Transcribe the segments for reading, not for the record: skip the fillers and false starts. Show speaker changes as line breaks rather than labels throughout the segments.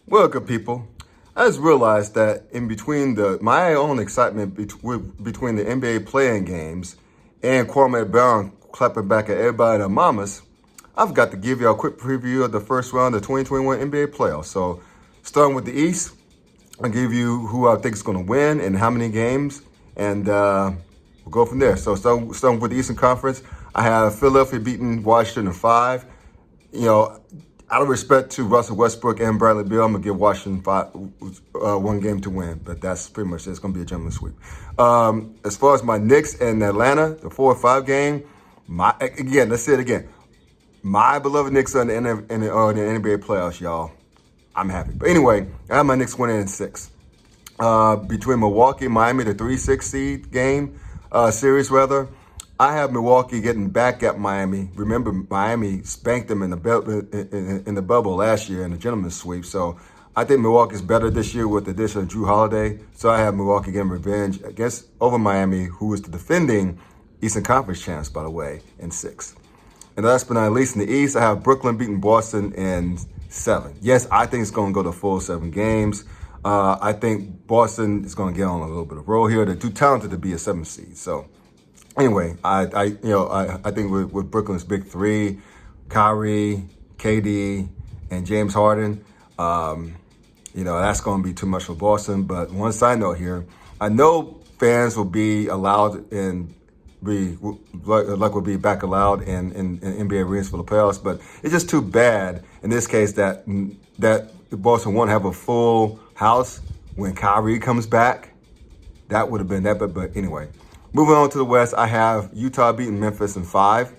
Well, good people, I just realized that in between my own excitement between the NBA playing games and Kwame Brown clapping back at everybody and their mamas, I've got to give you a quick preview of the first round of the 2021 NBA playoffs. So, starting with the East, I'll give you who I think is going to win and how many games, and we'll go from there. So, starting with the Eastern Conference, I have Philadelphia beating Washington in 5. You know, out of respect to Russell Westbrook and Bradley Beal, I'm gonna give Washington one game to win, but that's pretty much it. It's gonna be a gentleman's sweep. As far as my Knicks and Atlanta, the 4-5 game, let's say it again. My beloved Knicks are in the NBA playoffs, y'all. I'm happy. But anyway, I have my Knicks winning in 6. Between Milwaukee and Miami, the 3-6 seed game series rather. I have Milwaukee getting back at Miami. Remember, Miami spanked them in the bubble last year in the gentleman's sweep. So I think Milwaukee's better this year with the addition of Drew Holiday. So I have Milwaukee getting revenge over Miami, who is the defending Eastern Conference champs, by the way, in 6. And last but not least, in the East, I have Brooklyn beating Boston in 7. Yes, I think it's going to go to full 7 games. I think Boston is going to get on a little bit of roll here. They're too talented to be a 7 seed. So anyway, I think with Brooklyn's big 3, Kyrie, KD, and James Harden, that's going to be too much for Boston. But one side note here, I know fans will be allowed will be back allowed in NBA arenas for the playoffs, but it's just too bad in this case that Boston won't have a full house when Kyrie comes back. That would have been that, but anyway. Moving on to the West, I have Utah beating Memphis in 5.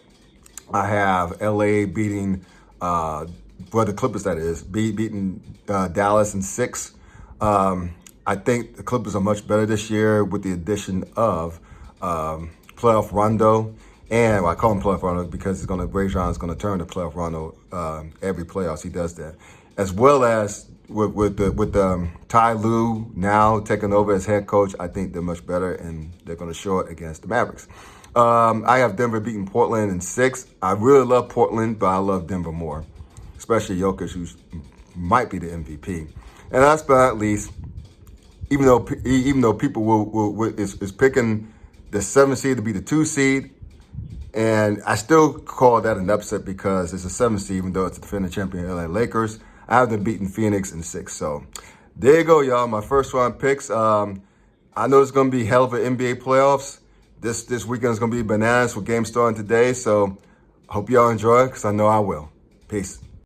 I have LA beating, the Clippers, that is, beating Dallas in 6. I think the Clippers are much better this year with the addition of playoff Rondo. And I call him playoff Rondo because Rajon is going to turn to playoff Rondo every playoffs. He does that. As well as with Ty Lue now taking over as head coach, I think they're much better, and they're going to show it against the Mavericks. I have Denver beating Portland in 6. I really love Portland, but I love Denver more, especially Jokic, who might be the MVP. And last but not least, even though people is picking the 7 seed to be the 2 seed, and I still call that an upset because it's a 7 seed, even though it's the defending champion LA Lakers. I have them beating Phoenix in 6. So there you go, y'all. My first round picks. I know it's going to be hell of an NBA playoffs. This weekend is going to be bananas with games starting today. So I hope y'all enjoy it because I know I will. Peace.